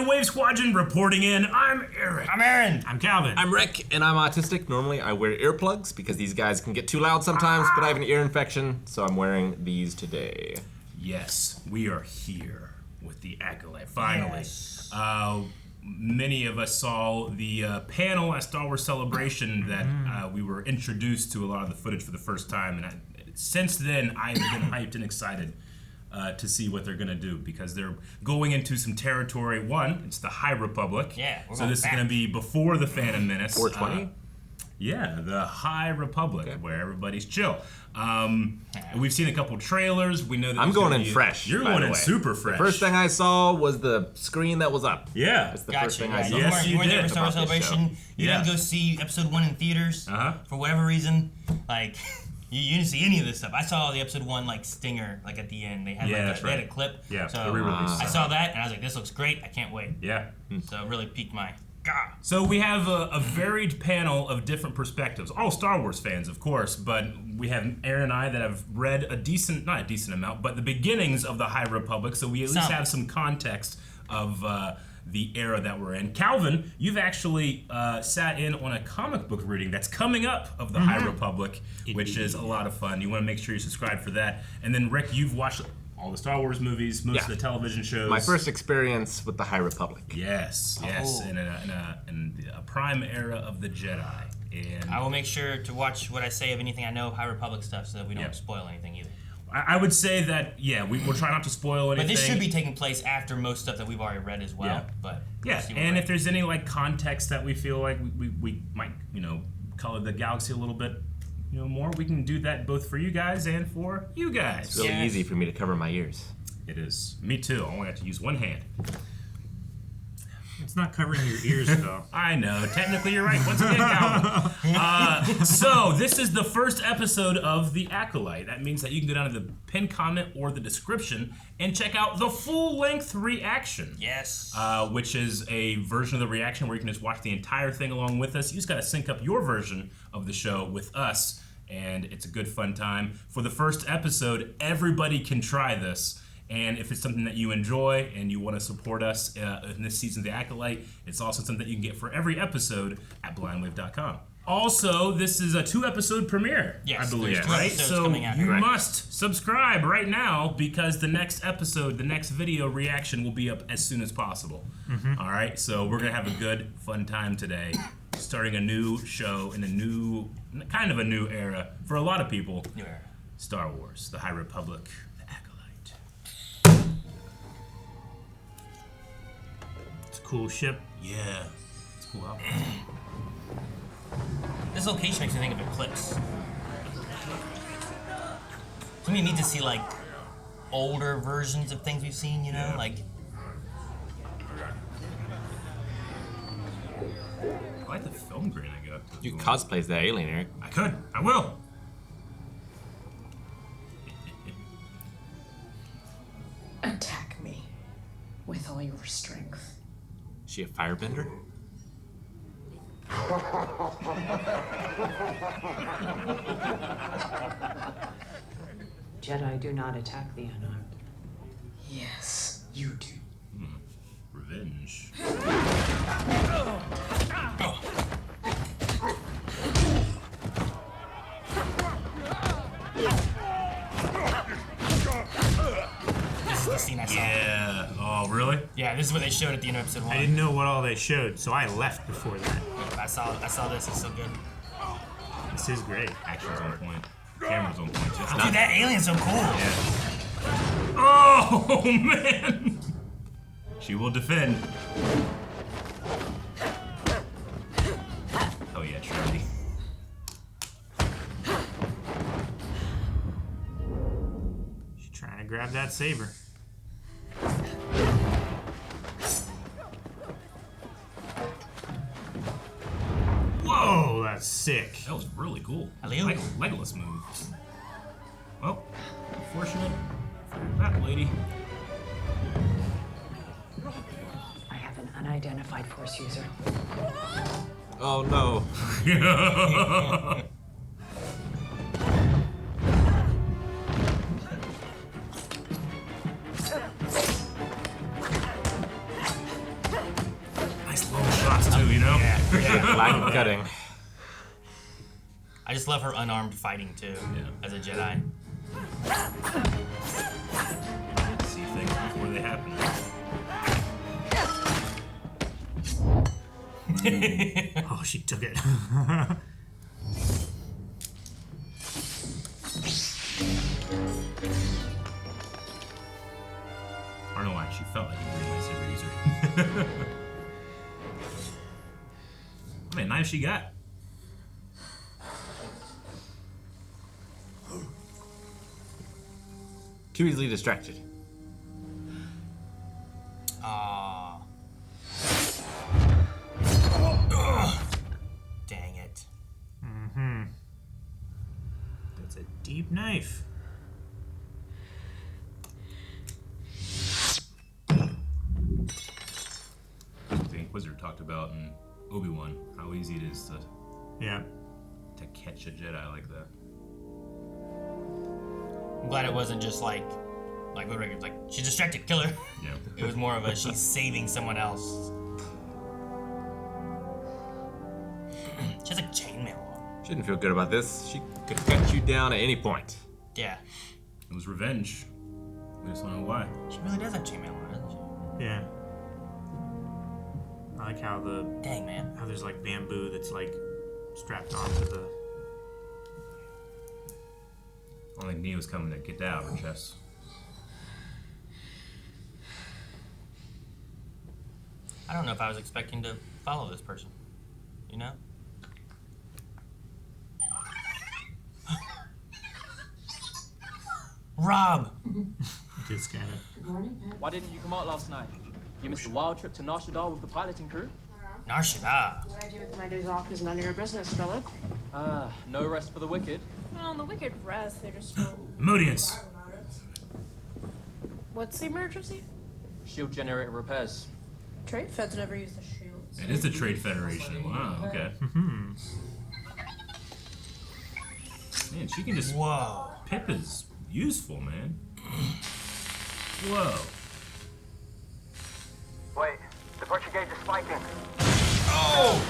Wave Squadron reporting in. I'm Eric. I'm Aaron. I'm Calvin. I'm Rick, and I'm autistic. Normally, I wear earplugs because these guys can get too loud sometimes, but I have an ear infection, so I'm wearing these today. Yes, we are here with the Acolyte, finally. Yes. Many of us saw the panel at Star Wars Celebration that we were introduced to a lot of the footage for the first time, and since then, I've been hyped and excited to see what they're gonna do, because they're going into some territory. One, it's the High Republic. Yeah, so this is gonna be before the Phantom Menace. 420? Yeah, the High Republic, where everybody's chill. We've seen a couple trailers. We know that I'm going in fresh. You're going in super fresh. The first thing I saw was the screen that was up. Yeah, That's the Gotcha. first thing I saw. Yes, you weren't you there did. for Star Wars About this Celebration. You Yeah. didn't go see Episode 1 in theaters for whatever reason. Like, you didn't see any of this stuff. I saw the Episode 1 like stinger like at the end. They had they had a clip. Yeah, so the re-release. I saw that and I was like, this looks great. I can't wait. Yeah. So it really piqued my. So we have a varied panel of different perspectives. All Star Wars fans, of course, but we have Aaron and I that have read not a decent amount, but the beginnings of the High Republic, so we at least have some context of the era that we're in. Calvin, you've actually sat in on a comic book reading that's coming up of the High Republic, which is a lot of fun. You want to make sure you subscribe for that. And then Rick, you've watched all the Star Wars movies, most of the television shows. My first experience with the High Republic. Yes, in a prime era of the Jedi. And I will make sure to watch what I say of anything I know of High Republic stuff so that we don't spoil anything either. I would say that, we'll try not to spoil anything. But this should be taking place after most stuff that we've already read as well. Yeah. But and if there's any context that we feel like we might, color the galaxy a little bit, more, we can do that both for you guys and for you guys. It's really easy for me to cover my ears. It is. Me too. I only have to use one hand. It's not covering your ears, though. I know. Technically, you're right. Once again, Calvin. So, this is the first episode of The Acolyte. That means that you can go down to the pinned comment or the description and check out the full-length reaction. Yes. Which is a version of the reaction where you can just watch the entire thing along with us. You just got to sync up your version of the show with us, and it's a good, fun time. For the first episode, everybody can try this. And if it's something that you enjoy and you want to support us in this season of The Acolyte, it's also something that you can get for every episode at blindwave.com. Also, this is a 2-episode premiere, I believe, right? So you must subscribe right now, because the next episode, the next video reaction will be up as soon as possible. All right, so we're going to have a good, fun time today, starting a new show in kind of a new era for a lot of people. New era. Star Wars, the High Republic. Cool ship. Yeah. It's cool outfit. This location makes me think of Eclipse. So we need to see older versions of things we've seen, I like the film grain I got. You can cosplay as the alien, Eric. I could. I will. Attack me with all your strength. Is she a firebender? Jedi do not attack the unarmed. Yes, you do. Revenge. This is the scene I saw. Yeah. Oh, really? Yeah, this is what they showed at the end of episode 1. I didn't know what all they showed, so I left before that. I saw this. It's so good. This is great. Action's on point. Camera's on point, too. Dude, that alien's so cool. Yeah. Oh, man. She will defend. Oh, yeah, Trinity. She's trying to grab that saber. Whoa, that's sick. That was really cool. Hello. Legolas move. Well, unfortunate for that lady. I have an unidentified Force user. Oh no. Nice long shots too, you know? Yeah. Line cutting. I just love her unarmed fighting too, as a Jedi. See things before they happen. Oh, she took it. I don't know why, she felt like a green lightsaber user. How many knives she got? Too easily distracted. Aw. Dang it. That's a deep knife. The Inquisitor talked about in Obi-Wan how easy it is Yeah. to catch a Jedi like that. I'm glad it wasn't just like she's distracted, kill her. Yeah. It was more of a she's saving someone else. She has a chainmail on. She didn't feel good about this. She could cut you down at any point. Yeah. It was revenge. We just don't know why. She really does have chainmail on, doesn't she? Yeah. I like how Dang, man. there's like bamboo that's like strapped onto the. I don't think Neo's coming to get that out of her chest. I don't know if I was expecting to follow this person. You know? Rob! Just kind of. Why didn't you come out last night? You missed a wild trip to Narshadar with the piloting crew? Narshada. What I do with my days off is none of your business, Philip. No rest for the wicked. Well, the wicked rest, they're just so... Emodians! What's the emergency? Shield generator repairs. Trade feds never use the shields. It is the Trade Federation. Wow, okay. Man, she can just... Whoa. Pip is useful, man. Whoa. Wait, the Portuguese is fighting. Oh!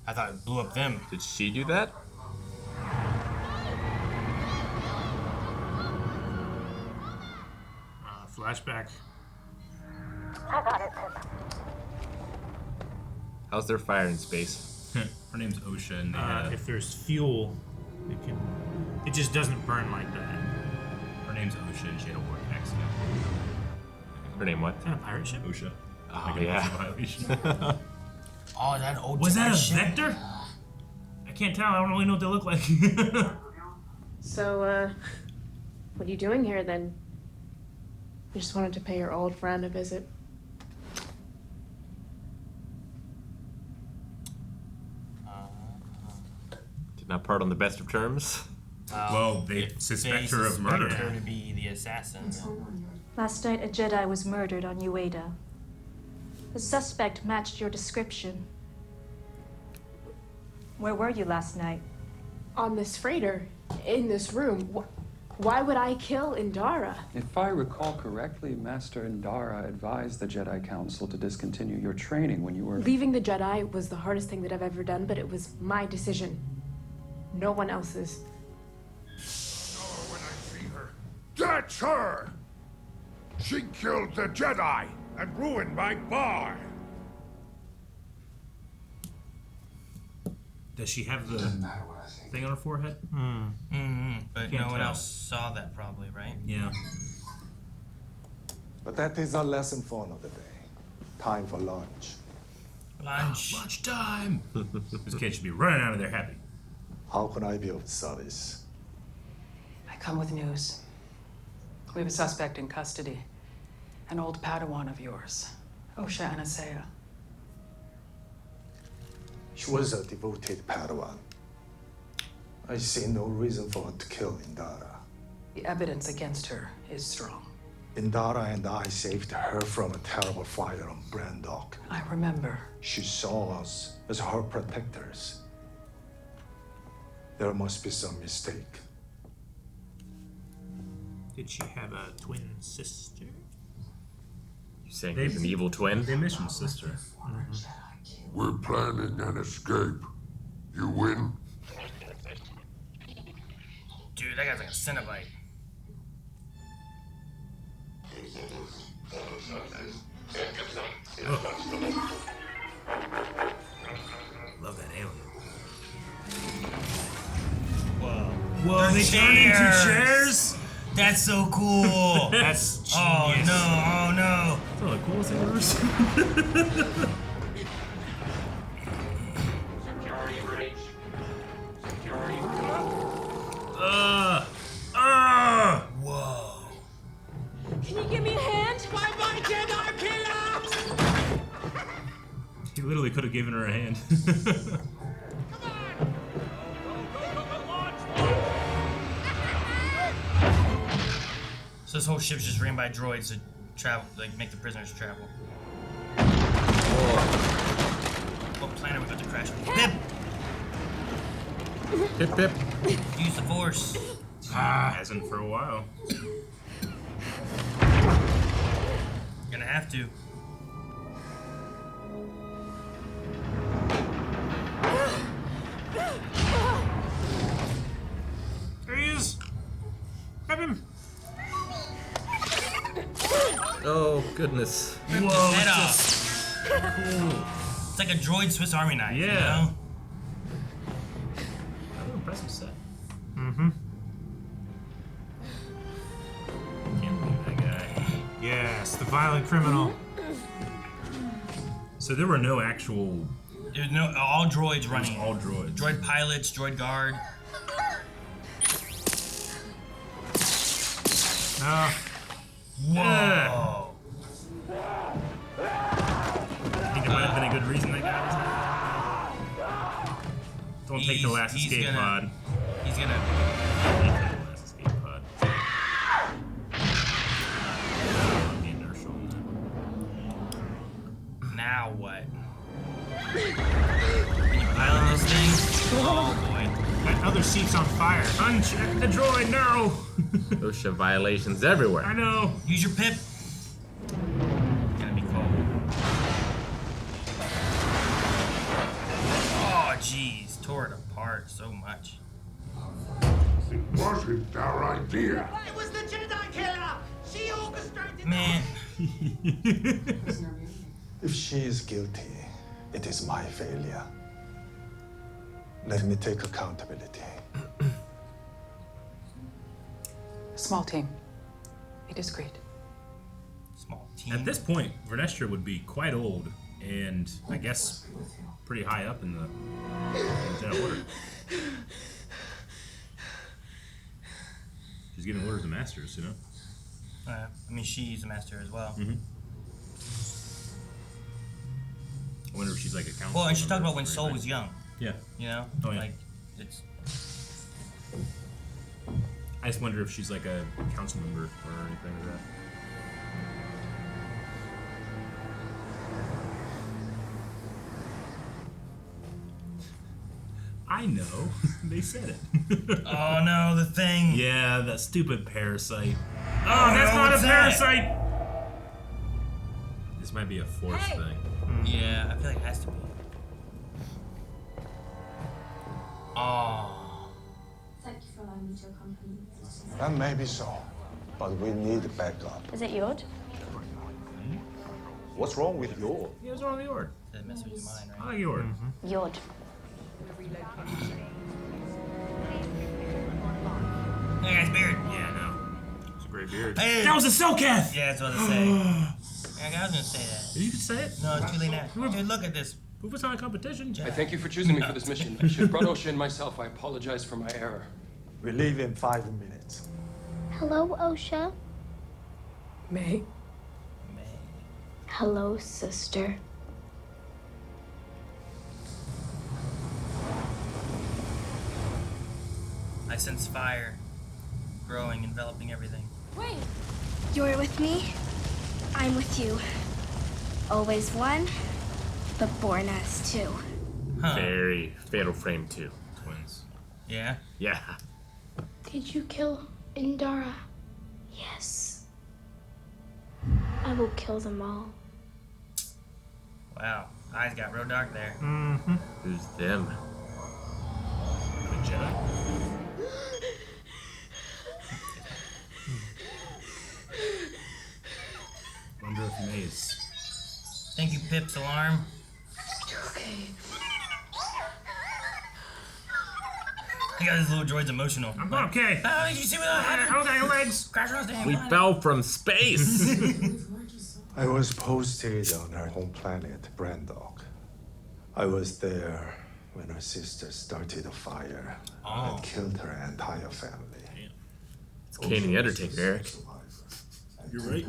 I thought it blew up them. Did she do that? Flashback. I got it, Pip. How's their fire in space? Her name's Osha, and they had If there's fuel, it just doesn't burn like that. her name's Osha, and she had a work accident. Her name what? Is that a pirate ship? Osha. Oh, Like a yeah. violation. Oh, is that an old Was that a Jedi ship? Vector? I can't tell. I don't really know what they look like. So, what are you doing here then? You just wanted to pay your old friend a visit. Did not part on the best of terms. Well, they If suspect they her of murder. suspect her to be the assassin. Last night, a Jedi was murdered on Ueda. The suspect matched your description. Where were you last night? On this freighter, in this room. Why would I kill Indara? If I recall correctly, Master Indara advised the Jedi Council to discontinue your training when you were... Leaving the Jedi was the hardest thing that I've ever done, but it was my decision. No one else's. When I see her. That's her! She killed the Jedi and ruined my bar. Does she have the thing on her forehead? But Can't no one tell. else saw that, probably, right? Yeah. But that is our lesson for another day. Time for lunch. Lunch. Lunch time! This kid should be running out of there happy. How can I be of service? I come with news. We have a suspect in custody. An old Padawan of yours, Osha Anasea. She was a devoted Padawan. I see no reason for her to kill Indara. The evidence against her is strong. Indara and I saved her from a terrible fire on Brandok. I remember. She saw us as her protectors. There must be some mistake. Did she have a twin sister? You saying he's an evil twin? They mission sister. We're planning an escape. You win? Dude, that guy's like a Cenobite. Love that alien. Whoa. Whoa, they turn into chairs? That's so cool. That's genius. Oh no, oh no. That's one of the coolest things I've ever seen. Whoa. Can you give me a hand? Bye-bye, Jedi killer! He literally could have given her a hand. So this whole ship's just ran by droids to travel, like make the prisoners travel. What planet are we about to crash on? Pip! Pip. Use the Force. Hasn't for a while. Gonna have to. There he is. Grab him. Oh, goodness. Rip his head off. Cool. It's like a droid Swiss Army knife, Yeah. you know? That's an impressive set. Mm-hmm. Can't believe that guy. Yes, the violent criminal. So there were no actual... There's no, all droids running. All droids. Droid pilots, droid guard. No. Whoa. I think it might have been a good reason that guy was there. Don't take the last escape pod. He's gonna... Don't take the last escape pod. The inertial on Now what? Can you pilot this thing? Oh boy. That other seat's on fire. Uncheck the droid, no! OSHA violations everywhere. I know. Use your pip. Gonna be cold. Oh jeez, tore it apart so much. It wasn't our idea. It was the Jedi killer! She orchestrated... Man. If she is guilty, it is my failure. Let me take accountability. Small team. Be discreet. Small team. At this point, Vernestra would be quite old, and I guess pretty high up in the Jedi Order. She's giving orders to masters, you know? I mean, she's a master as well. Mm-hmm. I wonder if she's like a council. Well, and she talked member about when or Sol anything. was young. Yeah. You know? Oh, yeah. Like, it's... I just wonder if she's like a council member or anything like that. I know. They said it. Oh no, the thing. Yeah, that stupid parasite. Oh, Oh, that's no, not a what's that? parasite! This might be a force thing. Yeah, I feel like it has to be. Oh. Thank you for allowing me to accompany you. That may be so, but we need backup. Is it Yod? What's wrong with Yod? Yeah, what's wrong with Yord? Doesn't mess with your mind, right? I like Yord. Yod. Hey, guy's beard. Yeah, no. It's a great beard. Hey. That was a Selkath! Yeah, that's what I was say. Yeah, I was gonna say that. Did you say it? No, it's too late now. Dude, look at this. Who was on a competition? I thank you for choosing me for this mission. I should have brought Osha and myself. I apologize for my error. We leave in 5 minutes. Hello, Osha. May. Hello, sister. I sense fire growing, enveloping everything. Wait. You're with me. I'm with you. Always one, but born as two. Huh. Very Fatal Frame 2. Twins. Yeah? Yeah. Did you kill Indara? Yes. I will kill them all. Wow, eyes got real dark there. Mm-hmm. Who's them? The Jedi? Wonder if Maze. Thank you, Pip's alarm. Okay. I got this little droid's emotional. I'm okay. Oh, did you see what happened? Okay, legs. Crash on the We fell from space. I was posted on her home planet, Brandok. I was there when her sister started a fire and killed her entire family. It's Kane the Undertaker, Eric. You're right.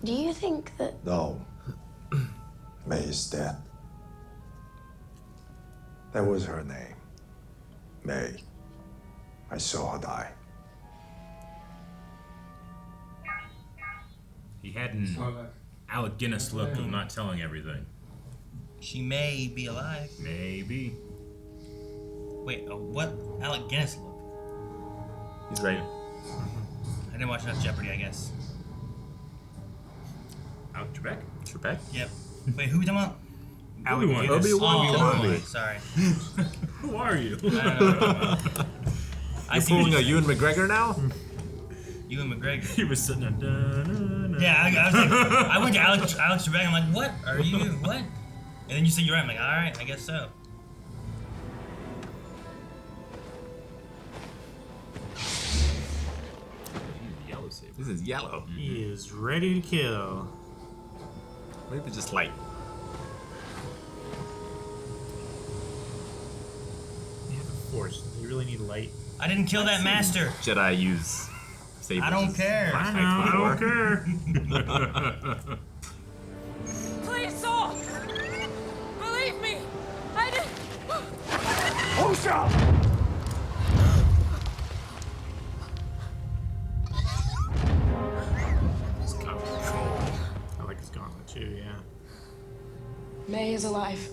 Do you think that... No. May is dead. That was her name. May. I saw her die. He had an Alec Guinness look of not telling everything. She may be alive. Maybe. Wait, what Alec Guinness look? He's right. I didn't watch enough Jeopardy, I guess. Alec Trebek? Trebek? Yep. Wait, who we talking about? Obi-Wan. Obi-Wan. Obi-Wan. Sorry. Who are you? I don't know. You're pulling a Ewan McGregor now? Ewan McGregor. He was sitting there. Yeah, I was like, I went to Alex Trebek. I'm like, what are you? What? And then you said you're right. I'm like, all right, I guess so. Yellow saber. This is yellow. He is ready to kill. Maybe just light. You have a force. You really need light. I didn't kill that master. Jedi use sabers. I don't care. I know. I don't care. Please, Saul! Believe me! I did. Osha! It's got control. I like his gauntlet too, yeah. May is alive.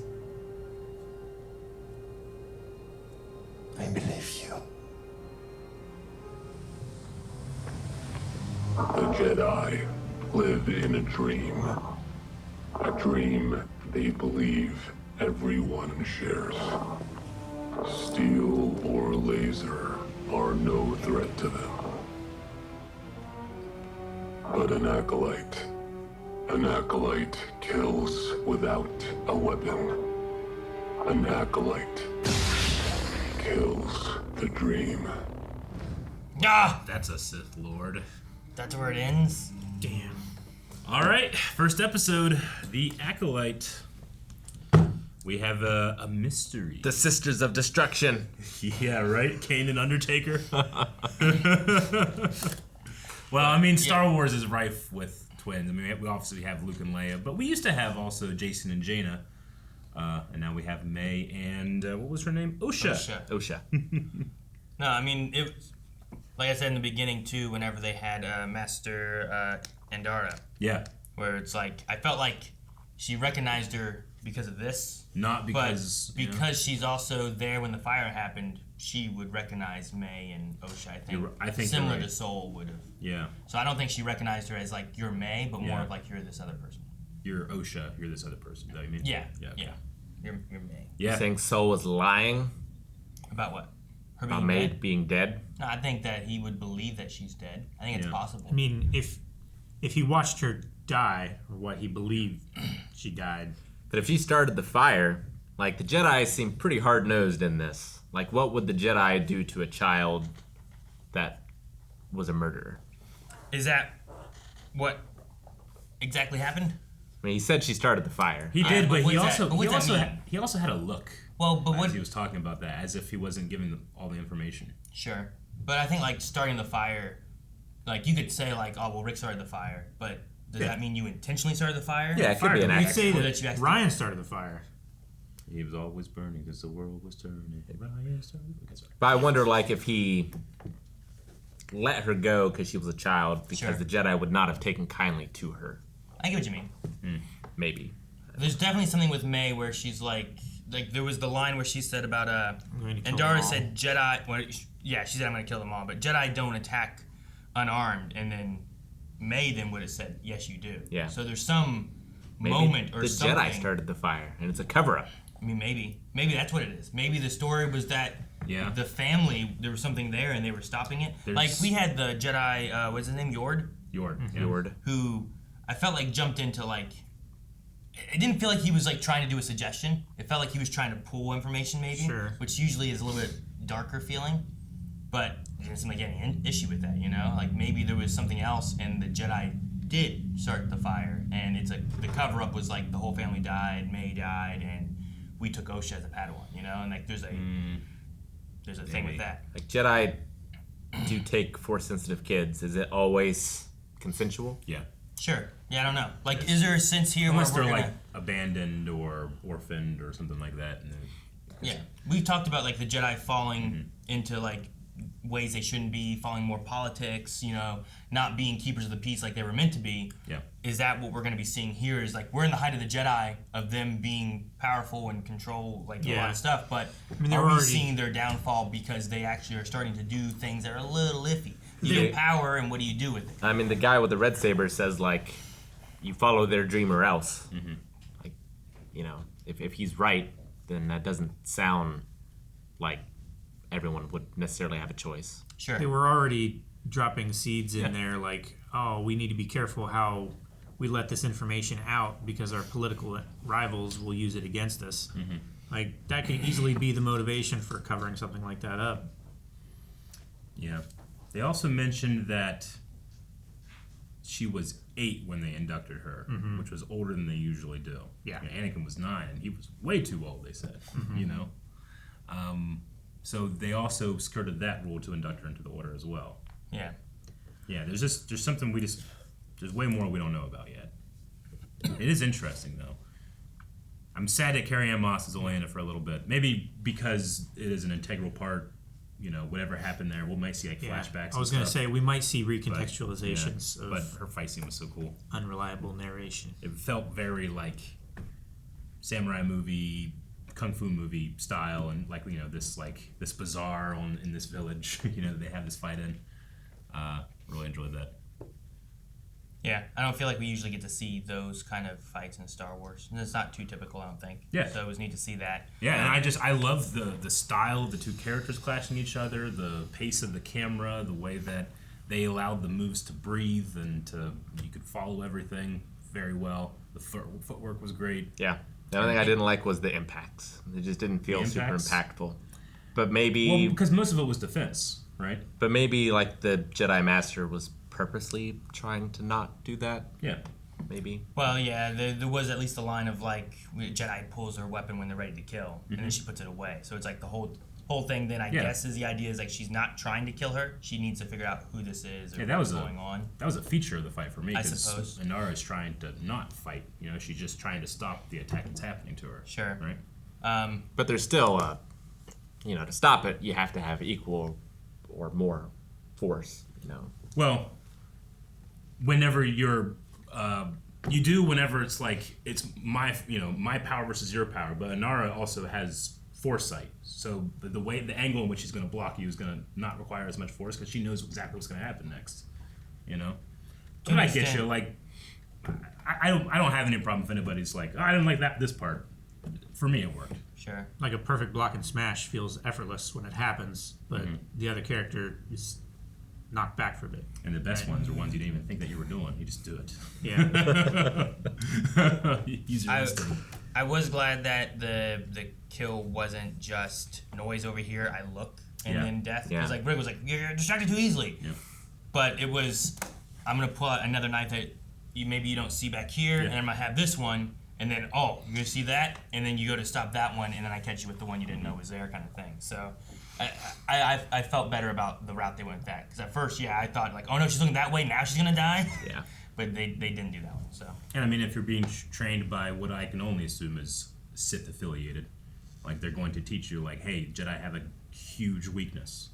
I believe you. The Jedi live in a dream. A dream they believe everyone shares. Steel or laser are no threat to them. But an Acolyte kills without a weapon. An Acolyte kills the dream. Ah! That's a Sith Lord. That's where it ends? Damn. All right, first episode, The Acolyte. We have a mystery. The Sisters of Destruction. Yeah, right? Kane and Undertaker. Well, I mean, Star Wars is rife with twins. I mean, we obviously have Luke and Leia, but we used to have also Jason and Jaina. And now we have May and, what was her name? Osha. No, I mean, it. Like I said in the beginning, too, whenever they had Master Indara. Yeah. Where it's like, I felt like she recognized her because of this. Not because... But because she's also there when the fire happened, she would recognize May and Osha, I think. Similar to Soul would have. Yeah. So I don't think she recognized her as, like, you're May, but more of, like, you're this other person. You're Osha, you're this other person. Is that what you mean? Yeah. You're May. Yeah. Saying Soul was lying? About what? Her About being May dead? being dead? No, I think that he would believe that she's dead. I think it's possible. I mean, if he watched her die, or what he believed she died. But if she started the fire, like, the Jedi seem pretty hard-nosed in this. Like, what would the Jedi do to a child that was a murderer? Is that what exactly happened? I mean, he said she started the fire. He did, but he also had a look. Well, but what he was talking about that, as if he wasn't giving them all the information. Sure, but I think like starting the fire, like you could say like, oh well, Rick started the fire, but does that mean you intentionally started the fire? Yeah, it could be an accident. You could say that Ryan started the fire. He was always burning because the world was turning. Ryan started. But I wonder, like, if he let her go because she was a child, because the Jedi would not have taken kindly to her. I get what you mean. Maybe. There's definitely something with May where she's like there was the line where she said about Indara said Jedi. Well, yeah, she said I'm going to kill them all, but Jedi don't attack unarmed, and then May then would have said, yes, you do. Yeah. So there's some Maybe moment or the something. Jedi started the fire, and it's a cover-up. I mean, maybe that's what it is. Maybe the story was that the family, there was something there, and they were stopping it. Like we had the Jedi, what's his name, Yord? Yord. Mm-hmm. Yord. Who I felt like jumped into like. It didn't feel like he was like trying to do a suggestion. It felt like he was trying to pull information, maybe, which usually is a little bit darker feeling. But it didn't seem like any issue with that, you know. Like maybe there was something else, and the Jedi did start the fire, and it's like the cover up was like the whole family died, May died, and we took Osha as a Padawan, you know, and like there's a thing with that. Like Jedi do take Force sensitive kids. Is it always consensual? Yeah. Sure. Yeah, I don't know. Like, is there a sense here unless where they're we're like abandoned or orphaned or something like that? Yeah, we've talked about like the Jedi falling into like ways they shouldn't be, following more politics, you know, not being keepers of the peace like they were meant to be. Yeah. Is that what we're going to be seeing here? Is like we're in the height of the Jedi of them being powerful and control like a lot of stuff, but I mean, are we already seeing their downfall because they actually are starting to do things that are a little iffy? You get power, and what do you do with it? I mean, the guy with the red saber says like, you follow their dream or else. Like, you know, if he's right, then that doesn't sound like everyone would necessarily have a choice. Sure. They were already dropping seeds in there like, oh, we need to be careful how we let this information out because our political rivals will use it against us. Like, that could easily be the motivation for covering something like that up. Yeah. They also mentioned that she was 8 when they inducted her, which was older than they usually do. Yeah. You know, Anakin was 9, and he was way too old, they said, you know? So they also skirted that rule to induct her into the order as well. Yeah. Yeah, there's something there's way more we don't know about yet. It is interesting, though. I'm sad that Carrie-Anne Moss is only in it for a little bit. Maybe because it is an integral part, you know, whatever happened there, we might see like flashbacks. I was going to say, we might see recontextualizations but her fight scene was so cool. Unreliable narration. It felt very like samurai movie, kung fu movie style, and like, you know, this bazaar in this village, you know, they have this fight in. Really enjoyed that. Yeah, I don't feel like we usually get to see those kind of fights in Star Wars. And it's not too typical, I don't think. Yeah. So it was neat to see that. Yeah, and I love the style of the two characters clashing each other, the pace of the camera, the way that they allowed the moves to breathe and you could follow everything very well. The footwork was great. Yeah. The only thing I didn't like was the impacts. It just didn't feel super impactful. But maybe... Well, because most of it was defense, right? But maybe like the Jedi Master was purposely trying to not do that. Yeah. Maybe. Well, yeah, there was at least a line of like, Jedi pulls her weapon when they're ready to kill, and then she puts it away. So it's like the whole thing then I guess is the idea is like she's not trying to kill her. She needs to figure out who this is or what's going on. That was a feature of the fight for me. I suppose. Indara is trying to not fight. You know, she's just trying to stop the attack that's happening to her. Sure. Right? But there's still, you know, to stop it, you have to have equal or more force, you know. Well, whenever you do whenever it's like it's my power versus your power, but Indara also has foresight, so the angle in which she's going to block you is going to not require as much force because she knows exactly what's going to happen next, you know. But I get you. Like, I don't have any problem if anybody's like, oh, I didn't like this part. For me, it worked. Sure. Like a perfect block and smash feels effortless when it happens, but the other character is knocked back for a bit. And the best ones are ones you didn't even think that you were doing. You just do it. Yeah. I was glad that the kill wasn't just noise over here, I look, and then death. Because like Rick was like, you're distracted too easily. Yeah. But it was, I'm going to pull out another knife that maybe you don't see back here, and I'm going to have this one, and then, oh, you're going to see that, and then you go to stop that one, and then I catch you with the one you didn't know was there kind of thing. So I felt better about the route they went with that. Because at first, I thought like, oh no, she's looking that way, now she's going to die. Yeah. But they didn't do that one, so. And I mean, if you're being trained by what I can only assume is Sith affiliated, like they're going to teach you like, hey, Jedi have a huge weakness.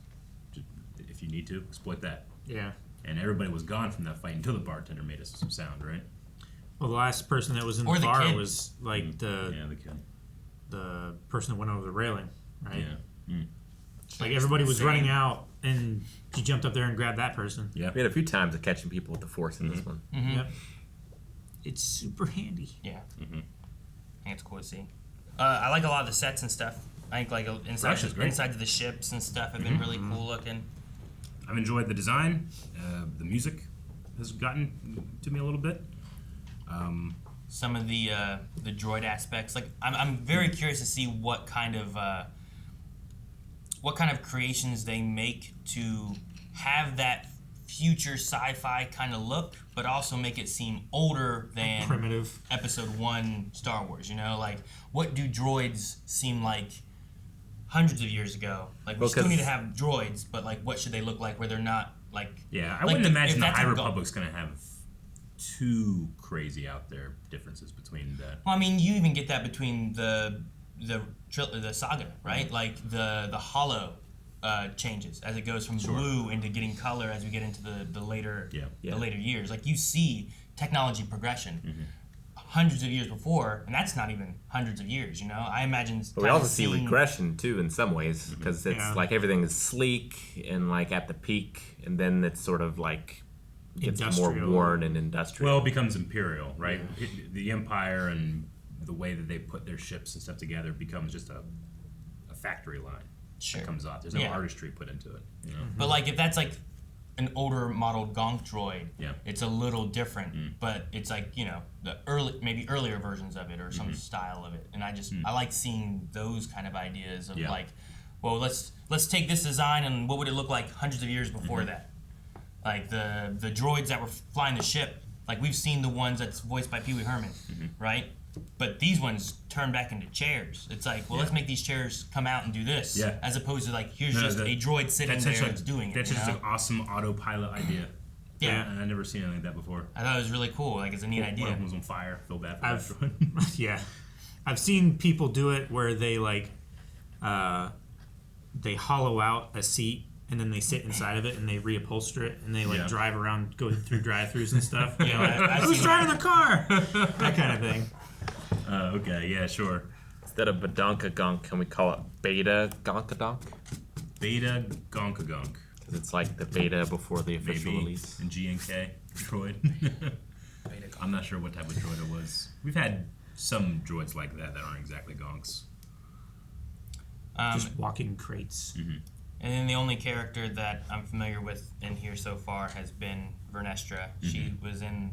If you need to, exploit that. Yeah. And everybody was gone from that fight until the bartender made us some sound, right? Well, the last person that was in the bar was like the kid. The person that went over the railing, right? Yeah. Like everybody was running out, and she jumped up there and grabbed that person. Yeah, we had a few times of catching people with the Force in this one. Yep. It's super handy. Yeah. I think it's cool to see. I like a lot of the sets and stuff. I think like inside of the ships and stuff have been really cool looking. I've enjoyed the design. The music has gotten to me a little bit. Some of the droid aspects, like I'm very curious to see what kind of creations they make to have that future sci-fi kind of look, but also make it seem older than primitive Episode 1 Star Wars. You know, like what do droids seem like hundreds of years ago? Like we still need to have droids, but like what should they look like where they're not like? Yeah, I wouldn't imagine the High Republic's going to have too crazy out there differences between the. Well, I mean, you even get that between the saga, right? Like the hollow changes as it goes from blue into getting color as we get into the later years. Like you see technology progression hundreds of years before, and that's not even hundreds of years. You know, I imagine. But we also see regression too in some ways because it's like everything is sleek and like at the peak, and then it's sort of like gets more worn and industrial. Well, it becomes imperial, right? Yeah. The Empire and the way that they put their ships and stuff together becomes just a factory line that comes off. There's no artistry put into it. You know? But like if that's like an older modeled gonk droid, it's a little different. But it's like, you know, the earlier versions of it or some style of it. And I like seeing those kind of ideas of like, well, let's take this design and what would it look like hundreds of years before that? Like the droids that were flying the ship, like we've seen the ones that's voiced by Pee Wee Herman, right? But these ones turn back into chairs. It's like, well, let's make these chairs come out and do this, as opposed to like, here's a droid sitting there that's doing it. That's just an awesome autopilot idea. Yeah, I've never seen anything like that before. I thought it was really cool. Like, it's a neat idea. One of them was on fire. Feel bad for that droid. Yeah, I've seen people do it where they like, they hollow out a seat. And then they sit inside of it and they reupholster it and they like drive around, go through drive-thrus and stuff. You know, who's driving the car? That kind of thing. Okay, yeah, sure. Instead of Badonka-Gonk, can we call it Beta Gonkadonk? Beta Gonkagunk. Because it's like the beta before the official release. And G and K droid. I'm not sure what type of droid it was. We've had some droids like that aren't exactly gonks. Just walking crates. And then the only character that I'm familiar with in here so far has been Vernestra. She was in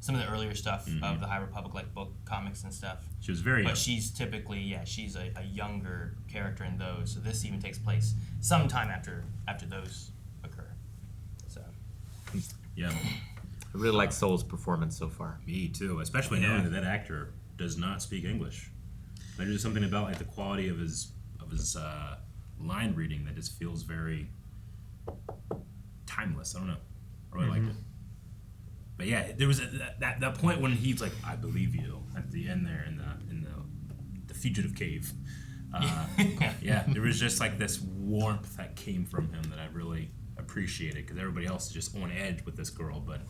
some of the earlier stuff of the High Republic, like book comics and stuff. She was very young. But she's typically, she's a younger character in those. So this even takes place sometime after those occur. So. Yeah. I really like Soul's performance so far. Me too, especially knowing that actor does not speak English. There's just something about like the quality of his line reading that just feels very timeless. I don't know. I really liked it. But yeah, there was that point when he's like, "I believe you" at the end there in the fugitive cave. Yeah, there was just like this warmth that came from him that I really appreciated because everybody else is just on edge with this girl, but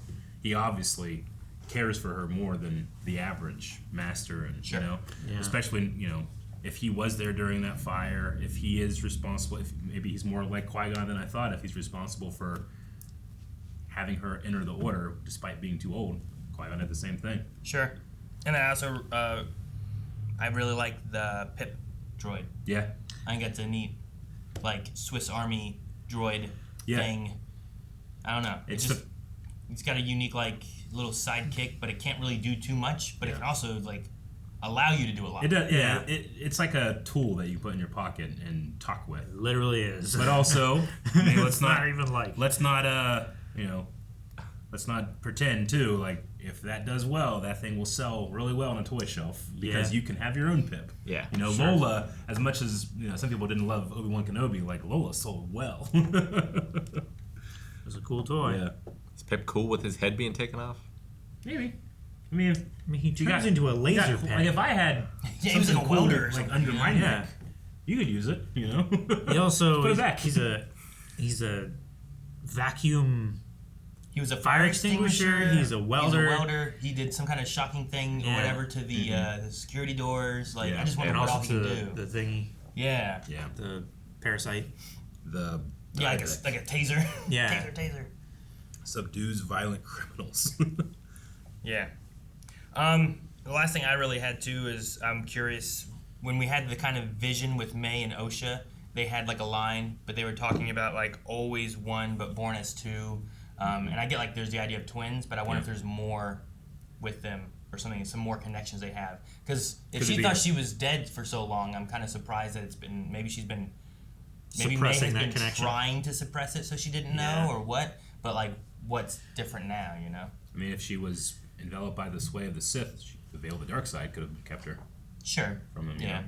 he obviously cares for her more than the average master, and you know, especially if he was there during that fire, if he is responsible, if maybe he's more like Qui-Gon than I thought, if he's responsible for having her enter the order despite being too old. Qui-Gon did the same thing. Sure. And I also, I really like the Pip droid. Yeah. I think that's a neat, like, Swiss Army droid thing. I don't know. It's got a unique, like, little sidekick, but it can't really do too much, but it can also, like, allow you to do a lot. It does, yeah. It's like a tool that you put in your pocket and talk with. It literally is. But also, I mean, let's not let's not pretend too like if that does well, that thing will sell really well on a toy shelf because you can have your own Pip. Yeah, Lola. As much as some people didn't love Obi-Wan Kenobi, like Lola sold well. It was a cool toy. Yeah. Is Pip cool with his head being taken off? Maybe. I mean, he turns into a laser pen. Like if I had something cool welder like under my neck, you could use it. He also put it back. He's a vacuum. He was a fire extinguisher. He's a welder. He did some kind of shocking thing or whatever to the security doors. Like I just wonder what all he can do. The thingy. Yeah. Yeah. The parasite. The Yeah, like a taser. Yeah. Taser. Subdues violent criminals. Yeah. The last thing I really had too is I'm curious, when we had the kind of vision with May and Osha, they had like a line, but they were talking about like always one but born as two. And I get like there's the idea of twins, but I wonder if there's more with them or something, some more connections they have. Because if she thought she was dead for so long, I'm kind of surprised that maybe May has been trying to suppress it so she didn't know or what, but like what's different now, you know? I mean, if she was enveloped by the sway of the Sith, the veil of the dark side could have kept her from him, you know?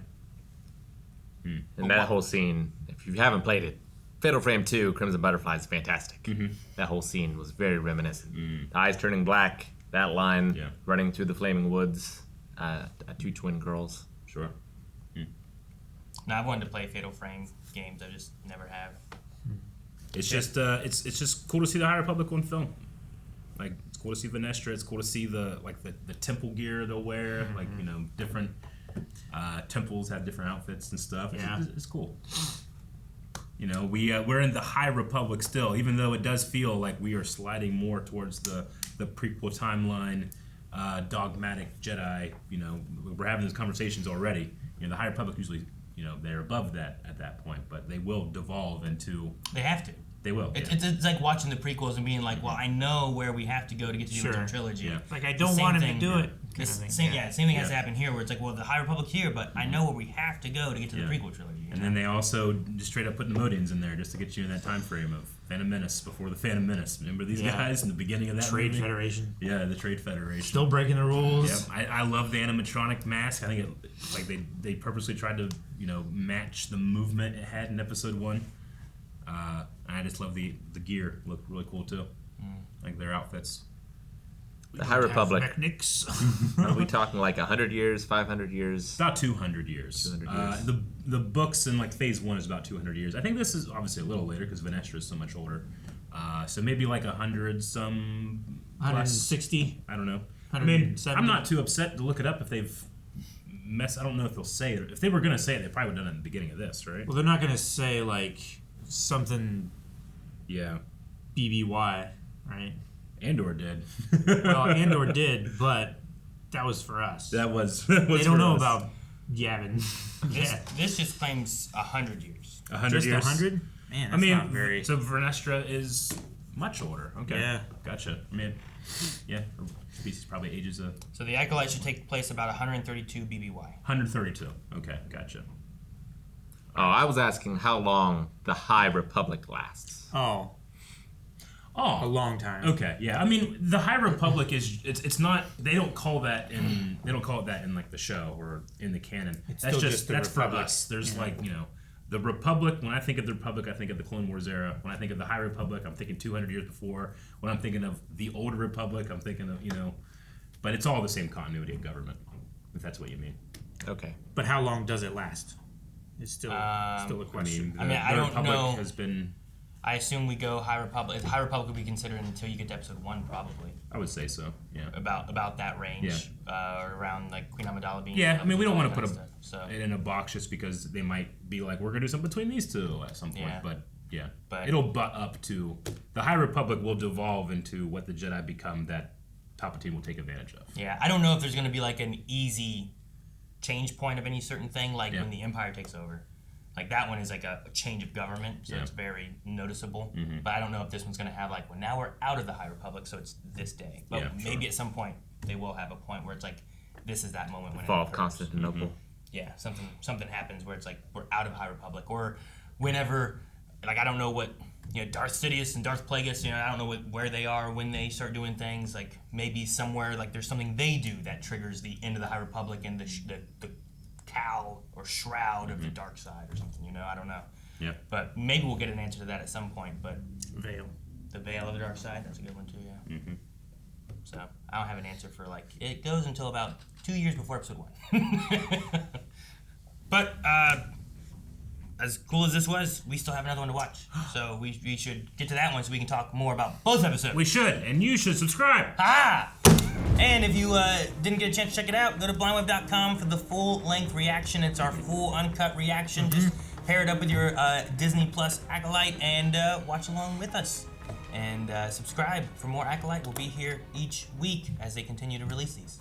And that whole scene, if you haven't played it, Fatal Frame 2, Crimson Butterfly is fantastic. That whole scene was very reminiscent. The eyes turning black, that line running through the flaming woods, two twin girls. Sure. Now, I've wanted to play Fatal Frame games, I just never have. It's just it's just cool to see the High Republic on film. Like, it's cool to see Vernestra. It's cool to see the temple gear they'll wear. Like, you know, different temples have different outfits and stuff. It's cool. You know, we're in the High Republic still, even though it does feel like we are sliding more towards the prequel timeline, dogmatic Jedi. You know, we're having these conversations already. You know, the High Republic usually, you know, they're above that at that point, but they will devolve into. They have to. They will. It's like watching the prequels and being like, well, I know where we have to go to get to the original trilogy. Yeah. Like, I don't want him to do it. Same thing has to happen here, where it's like, well, the High Republic here, but I know where we have to go to get to the prequel trilogy. And then they also just straight up put Nemodians in there just to get you in that time frame of Phantom Menace before the Phantom Menace. Remember these guys in the beginning of that Trade movie? Federation. Yeah, the Trade Federation. Still breaking the rules. Yep. I love the animatronic mask. I think they purposely tried to, you know, match the movement it had in Episode 1. I just love the gear. Look really cool too. Like their outfits. The High Republic. Are we talking like 100 years, 500 years? About 200 years. 200 years. The books in like Phase 1 is about 200 years. I think this is obviously a little later because Vernestra is so much older. So maybe like 100 some. 160. I don't know. I mean, I'm not too upset to look it up if they've messed. I don't know if they'll say it. If they were going to say it, they probably would have done it in the beginning of this, right? Well, they're not going to say like something. Yeah. BBY, right? Andor did. Well, Andor did, but that was for us. That was they don't know about Yavin. This just claims 100 years. 100 just years. 100? Man, that's not very. So Vernestra is much older. Okay. Yeah. Gotcha. I mean, yeah, her species probably ages a. So the Acolyte should take place about 132 BBY. 132. Okay, gotcha. Oh, I was asking how long the High Republic lasts. Oh, a long time. Okay, yeah. I mean, the High Republic is it's not. They don't call that in. They don't call it that in like the show or in the canon. It's that's still just the that's Republic. for us. There's like, you know, the Republic. When I think of the Republic, I think of the Clone Wars era. When I think of the High Republic, I'm thinking 200 years before. When I'm thinking of the Old Republic, I'm thinking of, you know, but it's all the same continuity of government. If that's what you mean. Okay. But how long does it last? It's still a question. I don't Republic know. Has been. I assume we go High Republic. High Republic would be considered until you get to Episode 1, probably. I would say so. Yeah. About that range, or around like Queen Amidala being. Yeah, I mean, we don't want to put it in a box just because they might be like, we're gonna do something between these two at some point. Yeah. But it'll butt up to the High Republic will devolve into what the Jedi become that Palpatine will take advantage of. Yeah, I don't know if there's gonna be like an easy change point of any certain thing, like when the Empire takes over. Like that one is like a change of government, so it's very noticeable. Mm-hmm. But I don't know if this one's going to have like, well, now we're out of the High Republic, so it's this day. But maybe at some point they will have a point where it's like, this is that moment when it fall of occurs. Constantinople. Mm-hmm. Yeah, something happens where it's like we're out of High Republic, or whenever, like I don't know what, you know, Darth Sidious and Darth Plagueis, you know, I don't know where they are when they start doing things. Like maybe somewhere like there's something they do that triggers the end of the High Republic and the cowl or shroud of the dark side or something, you know, I don't know. Yeah. But maybe we'll get an answer to that at some point, but Veil. The veil of the dark side, that's a good one too, yeah. Mm-hmm. So I don't have an answer for like, it goes until about 2 years before Episode 1. But as cool as this was, we still have another one to watch. So we should get to that one so we can talk more about both episodes. We should, and you should subscribe. Ah! And if you didn't get a chance to check it out, go to blindweb.com for the full-length reaction. It's our full uncut reaction. Just pair it up with your Disney Plus Acolyte and watch along with us. And subscribe for more Acolyte. We'll be here each week as they continue to release these.